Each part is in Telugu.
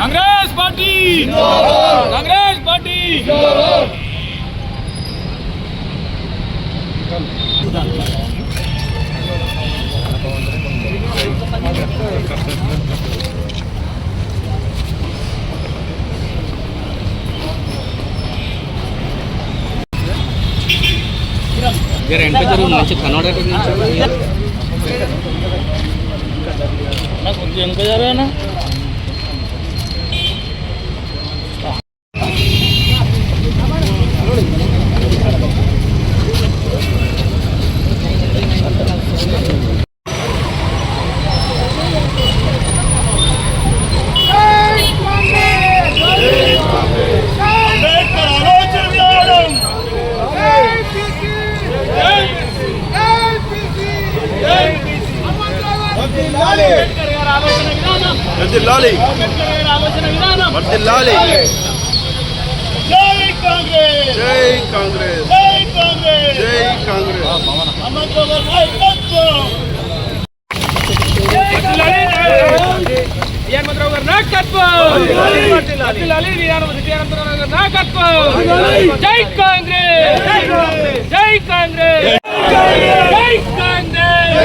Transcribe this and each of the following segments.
कांग्रेस पार्टी कांग्रेस पार्टी जरा एंटर करो नीचे कन्नड़ के नीचे ना कुछ इनका जा रहा है ना जय कांग्रेस जय कांग्रेस जय कांग्रेस जय कांग्रेस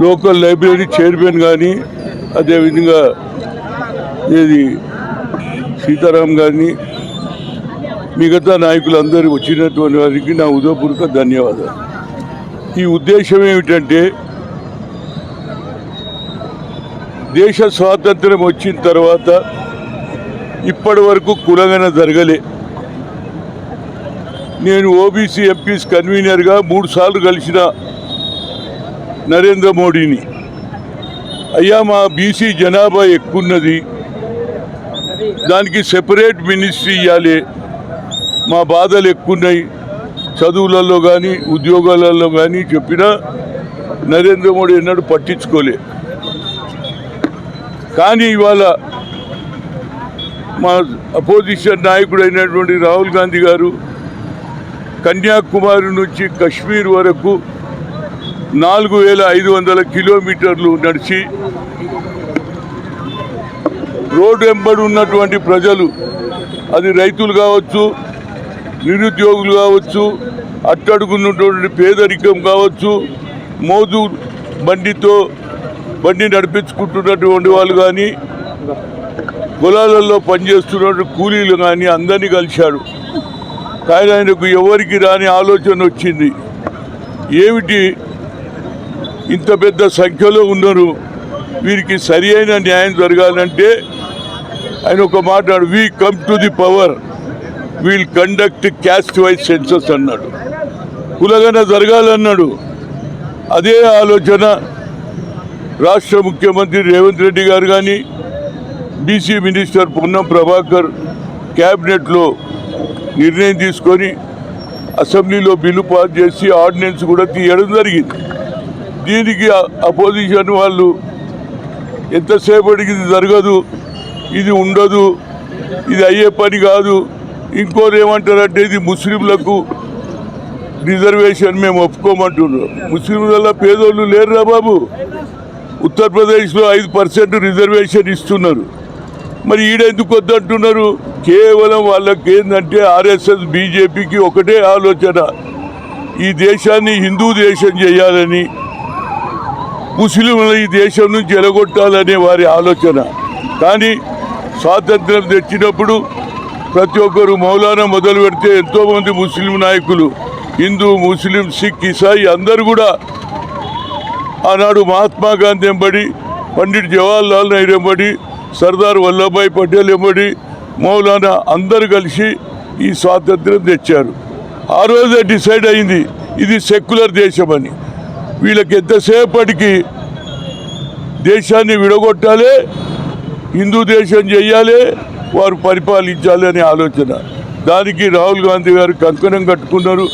లోకల్ లైబ్రరీ చైర్మన్ కానీ అదేవిధంగా ఏది సీతారాం గారిని మిగతా నాయకులందరూ వచ్చినటువంటి వారికి నా హృదయపూర్వక ధన్యవాదాలు. ఈ ఉద్దేశం ఏమిటంటే దేశ స్వాతంత్రం వచ్చిన తర్వాత ఇప్పటి వరకు కులగన జరగలే. నేను ఓబీసీ ఎంపీస్ కన్వీనర్గా 3 సార్లు కలిసిన నరేంద్ర మోడీని, అయ్యా మా బీసీ జనాభా ఎక్కున్నది, దానికి సెపరేట్ మినిస్ట్రీ ఇవ్వాలి, మా బాధలు ఎక్కున్నాయి చదువులలో కానీ ఉద్యోగాలలో కానీ చెప్పినా నరేంద్ర మోడీ ఎన్నడూ పట్టించుకోలే. కానీ ఇవాళ మా అపోజిషన్ నాయకుడు అయినటువంటి రాహుల్ గాంధీ గారు కన్యాకుమారి నుంచి కశ్మీర్ వరకు 4500 కిలోమీటర్లు నడిచి రోడ్డు వెంబడి ఉన్నటువంటి ప్రజలు, అది రైతులు కావచ్చు, నిరుద్యోగులు కావచ్చు, అట్టడుగున్నటువంటి పేదరికం కావచ్చు, మోజు బండి నడిపించుకుంటున్నటువంటి వాళ్ళు కానీ, పొలాలలో పనిచేస్తున్నటువంటి కూలీలు కానీ అందరినీ కలిశాడు. కానీ ఆయనకు ఎవరికి రాని ఆలోచన వచ్చింది, ఏమిటి ఇంత పెద్ద సంఖ్యలో ఉన్నారు, వీరికి సరి అయిన న్యాయం జరగాలంటే ఆయన ఒక మాట్లాడు, we come to the power, wheel conduct caste wise census అన్నాడు, కులగన జరగాలన్నాడు. అదే ఆలోచన రాష్ట్ర ముఖ్యమంత్రి రేవంత్ రెడ్డి గారు కానీ, బీసీ మినిస్టర్ పొన్నం ప్రభాకర్ క్యాబినెట్లో నిర్ణయం తీసుకొని అసెంబ్లీలో బిల్లు పాస్ చేసి ఆర్డినెన్స్ కూడా తీయడం జరిగింది. దీనికి అపోజిషన్ వాళ్ళు ఎంతసేపటికి ఇది జరగదు, ఇది ఉండదు, ఇది అయ్యే పని కాదు, ఇంకోరు ఏమంటారంటే ఇది ముస్లింలకు రిజర్వేషన్ మేము ఒప్పుకోమంటున్నాం. ముస్లింలలో పేదోళ్ళు లేరురా బాబు, ఉత్తరప్రదేశ్లో 5% రిజర్వేషన్ ఇస్తున్నారు, మరి ఈడెందుకు వద్దంటున్నారు? కేవలం వాళ్ళకి ఏంటంటే ఆర్ఎస్ఎస్ బీజేపీకి ఒకటే ఆలోచన, ఈ దేశాన్ని హిందూ దేశం చేయాలని, ముస్లింలు ఈ దేశం నుంచి ఎలగొట్టాలనే వారి ఆలోచన. కానీ స్వాతంత్రం తెచ్చినప్పుడు ప్రతి ఒక్కరు మౌలానా మొదలు పెడితే ఎంతోమంది ముస్లిం నాయకులు, హిందూ, ముస్లిం, సిక్, ఇసాయి అందరూ కూడా ఆనాడు మహాత్మా గాంధీ ఎంబడి, పండిట్ జవహర్లాల్ నెహ్రూ ఎంబడి, సర్దార్ వల్లభాయ్ పటేల్ ఎంబడి, మౌలానా అందరూ కలిసి ఈ స్వాతంత్రం తెచ్చారు. ఆ రోజే డిసైడ్ అయింది ఇది సెక్యులర్ దేశం అని. వీళ్ళకి ఎంతసేపటికి దేశాన్ని విడగొట్టాలి, హిందూ దేశం చెయ్యాలి, వారు పరిపాలించాలి అనే ఆలోచన. దానికి రాహుల్ గాంధీ గారు కంకణం కట్టుకున్నారు.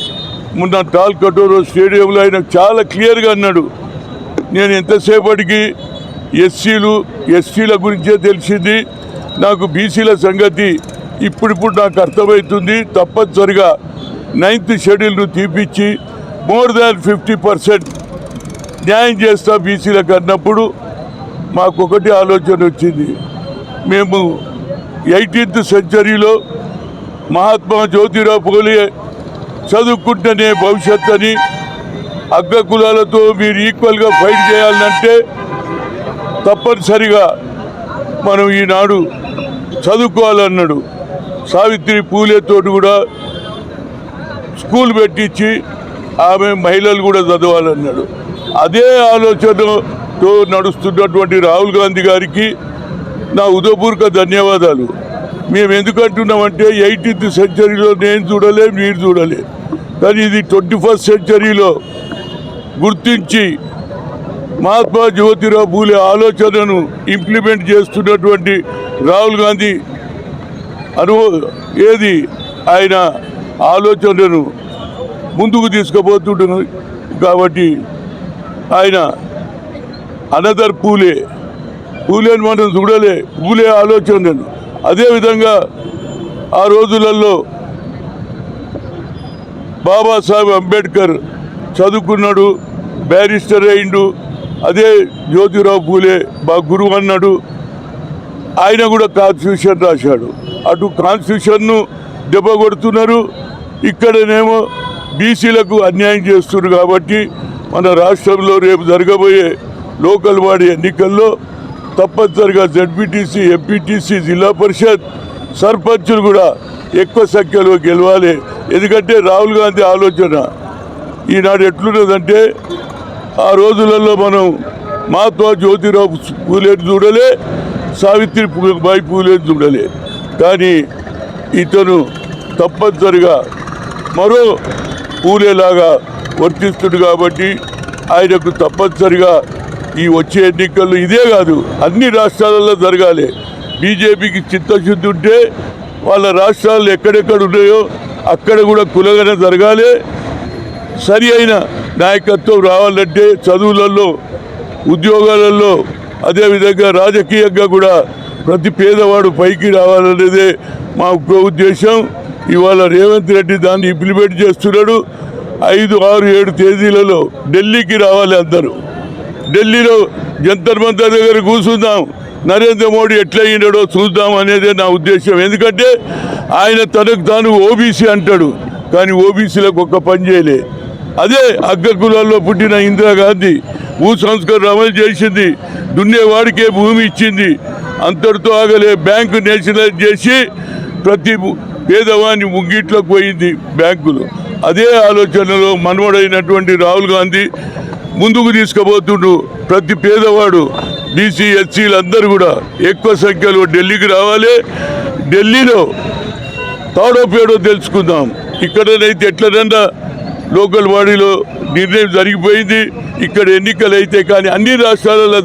మొన్న టాల్ కటోరో స్టేడియంలో ఆయన చాలా క్లియర్గా అన్నాడు, నేను ఎంతసేపటికి ఎస్సీలు ఎస్టీల గురించే తెలిసింది, నాకు బీసీల సంగతి ఇప్పుడిప్పుడు నాకు అర్థమవుతుంది, తప్పనిసరిగా 9th షెడ్యూల్ను తీపిచ్చి మోర్ దాన్ 50% న్యాయం చేస్తా బీసీలకు అన్నప్పుడు మాకు ఒకటి ఆలోచన వచ్చింది. మేము 18th సెంచరీలో మహాత్మా జ్యోతిరావు పూలే చదువుకుంటేనే భవిష్యత్ అని, అగ్ర కులాలతో మీరు ఈక్వల్గా ఫైట్ చేయాలంటే తప్పనిసరిగా మనం ఈనాడు చదువుకోవాలన్నాడు. సావిత్రి పూలేతోటి కూడా స్కూల్ పెట్టించి ఆమె మహిళలు కూడా చదవాలన్నాడు. అదే ఆలోచనతో నడుస్తున్నటువంటి రాహుల్ గాంధీ గారికి నా ఉదయపూర్వక ధన్యవాదాలు. మేము ఎందుకంటున్నామంటే 18th సెంచరీలో నేను చూడలే, మీరు చూడలే, కానీ ఇది 21st సెంచరీలో గుర్తించి మహాత్మా జ్యోతిరావు పూలే ఆలోచనను ఇంప్లిమెంట్ చేస్తున్నటువంటి రాహుల్ గాంధీ ఆయన ఆలోచనను ముందుకు తీసుకుపోతుంటున్నారు. కాబట్టి ఆయన అనదర్ పూలేని మనం చూడలే, పూలే ఆలోచనను. అదేవిధంగా ఆ రోజులలో బాబాసాహెబ్ అంబేద్కర్ చదువుకున్నాడు, బ్యారిస్టర్ అయిండు. అదే జ్యోతిరావు పూలే మా గురువు అన్నాడు. ఆయన కూడా కాన్స్టిట్యూషన్ రాశాడు. అటు కాన్స్టిట్యూషన్ను దెబ్బ కొడుతున్నారు, ఇక్కడనేమో బీసీలకు అన్యాయం చేస్తున్నారు. కాబట్టి మన రాష్ట్రంలో రేపు జరగబోయే లోకల్ బాడీ ఎన్నికల్లో తప్పనిసరిగా జడ్పీటీసీ, ఎంపీటీసీ, జిల్లా పరిషత్, సర్పంచులు కూడా ఎక్కువ సంఖ్యలో గెలవాలి. ఎందుకంటే రాహుల్ గాంధీ ఆలోచన ఈనాడు ఎట్లున్నదంటే, ఆ రోజులలో మనం మహాత్మా జ్యోతిరావు పూలేని చూడలే, సావిత్రిబాయి పూలేని చూడలే, కానీ ఇతను తప్పనిసరిగా మరో పూలేలాగా వర్తిస్తుడు. కాబట్టి ఆయనకు తప్పనిసరిగా ఈ వచ్చే ఎన్నికల్లో ఇదే కాదు అన్ని రాష్ట్రాలలో జరగాలి. బీజేపీకి చిత్తశుద్ధి ఉంటే వాళ్ళ రాష్ట్రాలు ఎక్కడెక్కడ ఉన్నాయో అక్కడ కూడా కులగన జరగాలి. సరి అయిన నాయకత్వం రావాలంటే చదువులలో, ఉద్యోగాలలో, అదేవిధంగా రాజకీయంగా కూడా ప్రతి పేదవాడు పైకి రావాలనేదే మా ఉద్దేశం. ఇవాళ రేవంత్ రెడ్డి దాన్ని ఇంప్లిమెంట్ చేస్తున్నాడు. 5, 6, 7 తేదీలలో ఢిల్లీకి రావాలి అందరూ. ఢిల్లీలో జంతర్ మంతర్ దగ్గర కూర్చుందాం, నరేంద్ర మోడీ ఎట్లా అయినాడో చూద్దాం అనేదే నా ఉద్దేశం. ఎందుకంటే ఆయన తనకు తాను ఓబీసీ అంటాడు, కానీ ఓబీసీలకు ఒక్క పని చేయలే. అదే అగ్ర కులాల్లో పుట్టిన ఇందిరాగాంధీ భూ సంస్కరణ అమలు చేసింది, దున్నేవాడికే భూమి ఇచ్చింది, అంతటితో ఆగలే. బ్యాంకు నేషనలైజ్ చేసి ప్రతి పేదవాని ముగ్గిట్లోకి పోయింది బ్యాంకులు. అదే ఆలోచనలో మనవడైనటువంటి రాహుల్ గాంధీ ముందుకు తీసుకుపోతుండు. ప్రతి పేదవాడు, బీసీ, ఎస్సీలు అందరూ కూడా ఎక్కువ సంఖ్యలో ఢిల్లీకి రావాలి. ఢిల్లీలో తాడో పేడో తెలుసుకుందాం. ఇక్కడనైతే ఎట్లనన్నా లోకల్ బాడీలో నిర్ణయం జరిగిపోయింది, ఇక్కడ ఎన్నికలు అయితే, కానీ అన్ని రాష్ట్రాలలో